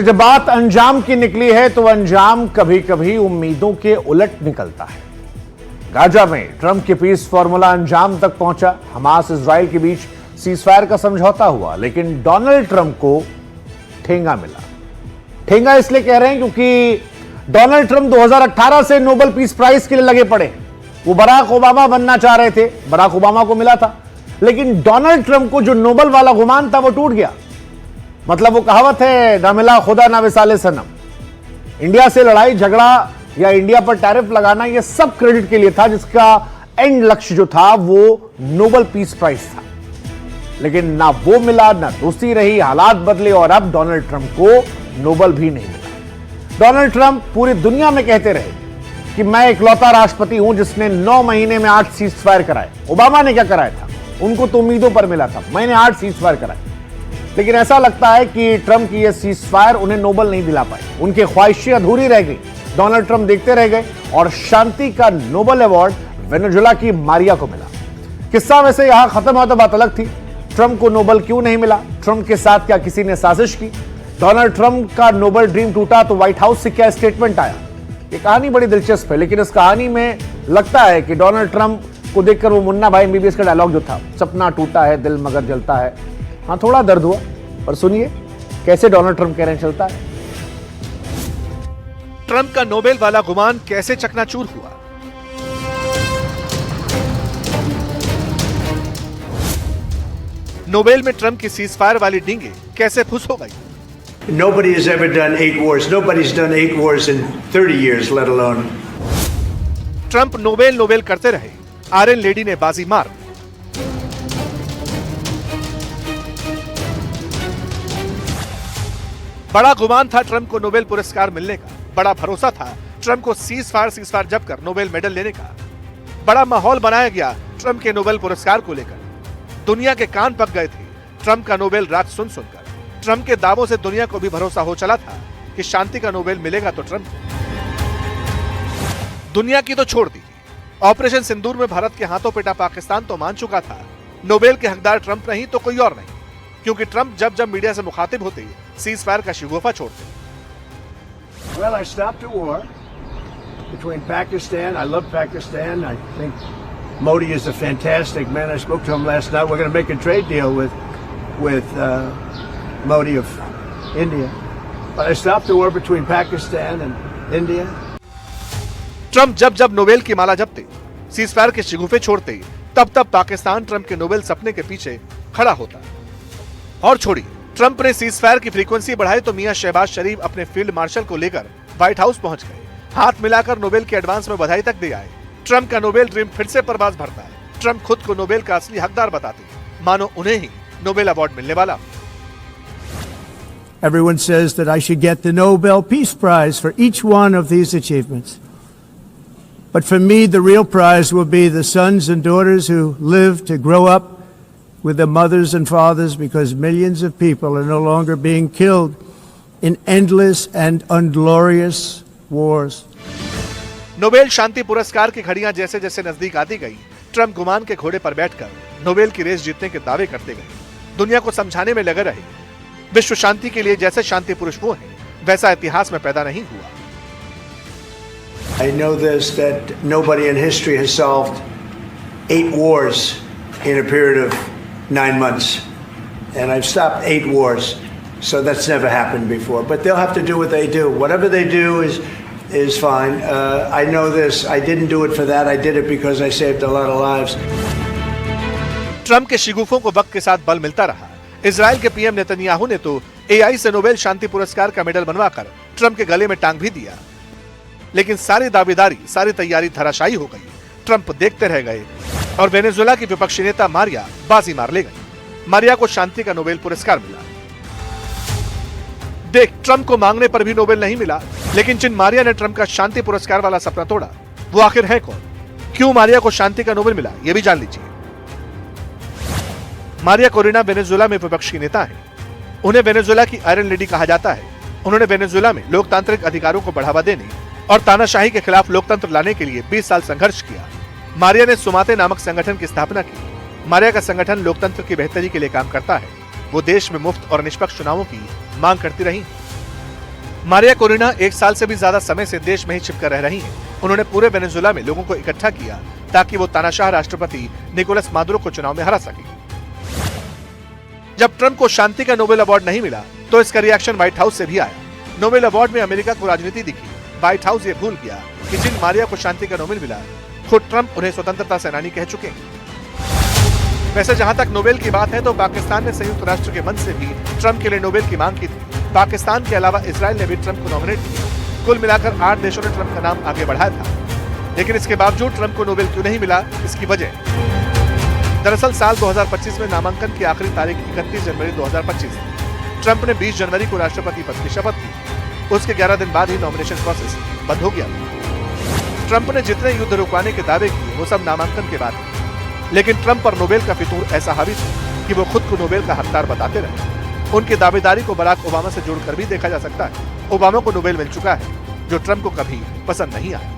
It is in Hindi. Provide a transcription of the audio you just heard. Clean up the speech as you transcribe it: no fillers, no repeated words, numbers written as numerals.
जब बात अंजाम की निकली है तो अंजाम कभी कभी उम्मीदों के उलट निकलता है। गाजा में ट्रंप के पीस फॉर्मूला अंजाम तक पहुंचा। हमास इजराइल के बीच सीजफायर का समझौता हुआ, लेकिन डोनाल्ड ट्रंप को ठेंगा मिला। ठेंगा इसलिए कह रहे हैं क्योंकि डोनाल्ड ट्रंप 2018 से नोबेल पीस प्राइज के लिए लगे पड़े। वो बराक ओबामा बनना चाह रहे थे, बराक ओबामा को मिला था, लेकिन डोनाल्ड ट्रंप को जो नोबेल वाला गुमान था वो टूट गया। मतलब वो कहावत है, ना मिला खुदा ना विसाले सनम। इंडिया से लड़ाई झगड़ा या इंडिया पर टैरिफ लगाना, ये सब क्रेडिट के लिए था, जिसका एंड लक्ष्य जो था वो नोबेल पीस प्राइज था। लेकिन ना वो मिला, ना दोस्ती रही, हालात बदले और अब डोनाल्ड ट्रंप को नोबेल भी नहीं मिला। डोनाल्ड ट्रंप पूरी दुनिया में कहते रहे कि मैं इकलौता राष्ट्रपति हूं जिसने 9 महीने में 8 सीजफायर कराए। ओबामा ने क्या कराया था? उनको तो उम्मीदों पर मिला था, मैंने 8 सीजफायर कराए। लेकिन ऐसा लगता है कि ट्रंप की यह सीजफायर उन्हें नोबेल नहीं दिला पाई। उनकी ख्वाहिशें अधूरी रह गई। डोनाल्ड ट्रंप देखते रह गए और शांति का नोबेल अवार्ड वेनेजुएला की मारिया को मिला। किस्सा वैसे यहां खत्म हुआ तो बात अलग थी। ट्रंप को नोबेल क्यों नहीं मिला? ट्रंप के साथ क्या किसी ने साजिश की? डोनाल्ड ट्रंप का नोबेल ड्रीम टूटा तो व्हाइट हाउस से क्या स्टेटमेंट आया? ये कहानी बड़ी दिलचस्प है, लेकिन इस कहानी में लगता है कि डोनाल्ड ट्रंप को देखकर वो मुन्ना भाई एमबीबीएस का डायलॉग जो था, सपना टूटा है दिल मगर जलता है, हाँ थोड़ा दर्द हुआ। पर सुनिए कैसे डोनाल्ड ट्रंप कह रहे हैं चलता है। ट्रंप का नोबेल वाला गुमान कैसे चकनाचूर हुआ? नोबेल में ट्रंप की सीजफायर वाली डींगे कैसे फुस हो गई? Nobody has ever done 8 wars. Nobody's done 8 wars in 30 years, let alone. Trump Nobel करते रहे, आयरन लेडी ने बाजी मार। बड़ा गुमान था ट्रंप को नोबेल पुरस्कार मिलने का, बड़ा भरोसा था ट्रंप को सीजफायर जप कर नोबेल मेडल लेने का। बड़ा माहौल बनाया गया ट्रंप के नोबेल पुरस्कार को लेकर। दुनिया के कान पक गए थे ट्रंप का नोबेल राग सुनकर। ट्रंप के दावों से दुनिया को भी भरोसा हो चला था कि शांति का नोबेल मिलेगा तो ट्रंप को। दुनिया की तो छोड़ दी, ऑपरेशन सिंदूर में भारत के हाथों पिटा पाकिस्तान तो मान चुका था नोबेल के हकदार ट्रंप नहीं तो कोई और नहीं, क्योंकि ट्रंप जब मीडिया से मुखातिब होते सीजफायर का शिगोफा छोड़ते। Well, I stopped a war between Pakistan. I love Pakistan. I think Modi is a fantastic man. I spoke to him last night. We're going to make a trade deal with Modi of India. But I stopped the war between Pakistan and India. Trump जब नोबेल की माला जपते, सीजफायर के शिगुफे छोड़ते, तब पाकिस्तान ट्रंप के नोबेल सपने के पीछे खड़ा होता। और छोड़िए, ट्रंप ने सीजफायर की फ्रीक्वेंसी बढ़ाई तो मियां शहबाज शरीफ अपने फील्ड मार्शल को लेकर व्हाइट हाउस पहुंच गए। हाथ मिलाकर नोबेल के एडवांस में बधाई तक दे आए। ट्रंप का नोबेल ड्रीम फिर से परवाज भरता है। ट्रंप खुद को नोबेल का असली हकदार बताते हैं, मानो उन्हें ही नोबेल अवार्ड मिलने वाला। Everyone says that I should get the Nobel Peace Prize for each one of these achievements. But for me, the real prize will be the sons and daughters who live to grow up with their mothers and fathers, because millions of people are no longer being killed in endless and unglorious wars. Nobel शांति पुरस्कार की घड़ियां जैसे जैसे नजदीक आती गई, ट्रंप गुमान के घोड़े पर बैठकर नोबेल की रेस जीतने के दावे करते गए। दुनिया को समझाने में लगे रहे विश्व शांति के लिए जैसे शांति पुरुष वो हैं, वैसा इतिहास में पैदा नहीं हुआ। I know this, that nobody in history has solved 8 wars in a period of 9 months. And I've stopped 8 wars. So that's never happened before. But they'll have to do what they do. Whatever they do is fine. I know this. I didn't do it for that. I did it because I saved a lot of lives. Trump के शिगुफों को वक्त के साथ बल मिलता रहा। इजराइल के पीएम नेतन्याहू ने तो एआई से नोबेल शांति पुरस्कार का मेडल बनवाकर ट्रंप के गले में टांग भी दिया। लेकिन सारी दावेदारी, सारी तैयारी धराशायी हो गई। ट्रंप देखते रह गए और वेनेजुएला की विपक्षी नेता मारिया बाजी मार ले गई। मारिया को शांति का नोबेल पुरस्कार मिला। देख, ट्रंप को मांगने पर भी नोबेल नहीं मिला, लेकिन जिन मारिया ने ट्रंप का शांति पुरस्कार वाला सपना तोड़ा, वो आखिर है कौन? क्यों मारिया को शांति का नोबेल मिला, ये भी जान लीजिए। मारिया कोरेना वेनेजुएला में विपक्ष की नेता है। उन्हें वेनेजुएला की आयरन लेडी कहा जाता है। उन्होंने वेनेजुएला में लोकतांत्रिक अधिकारों को बढ़ावा देने और तानाशाही के खिलाफ लोकतंत्र लाने के लिए 20 साल संघर्ष किया। मारिया ने सुमाते नामक संगठन की स्थापना की। मारिया का संगठन लोकतंत्र की बेहतरी के लिए काम करता है। वो देश में मुफ्त और निष्पक्ष चुनावों की मांग करती रही। मारिया कोरिना 1 साल से भी ज्यादा समय से देश में ही छिपकर रह रही हैं। उन्होंने पूरे वेनेजुएला में लोगों को इकट्ठा किया ताकि वो तानाशाह राष्ट्रपति निकोलस मादुरो को चुनाव में हरा सके। जब ट्रंप को शांति का नोबेल अवार्ड नहीं मिला तो इसका रिएक्शन व्हाइट हाउस से भी आया। नोबेल अवार्ड में अमेरिका को राजनीति दिखी। व्हाइट हाउस ये भूल गया कि जिन मारिया को शांति का नोबेल मिला, खुद ट्रंप उन्हें स्वतंत्रता सेनानी कह चुके हैं। वैसे जहां तक नोबेल की बात है तो पाकिस्तान ने संयुक्त राष्ट्र के मंच से भी ट्रंप के लिए नोबेल की मांग की थी। पाकिस्तान के अलावा इजराइल ने भी ट्रंप को नॉमिनेट किया। कुल मिलाकर 8 देशों ने ट्रंप का नाम आगे बढ़ाया था। लेकिन इसके बावजूद ट्रंप को नोबेल क्यों नहीं मिला, इसकी वजह दरअसल साल 2025 में नामांकन की आखिरी तारीख 31 जनवरी 2025 थी। ट्रंप ने 20 जनवरी को राष्ट्रपति पद की शपथ ली। उसके 11 दिन बाद ही नॉमिनेशन प्रोसेस बंद हो गया। ट्रंप ने जितने युद्ध रुकवाने के दावे किए वो सब नामांकन के बाद, लेकिन ट्रंप पर नोबेल का फितूर ऐसा हावी था कि वो खुद को नोबेल का हकदार बताते रहे। उनकी दावेदारी को बराक ओबामा से जोड़कर भी देखा जा सकता है। ओबामा को नोबेल मिल चुका है, जो ट्रंप को कभी पसंद नहीं आया।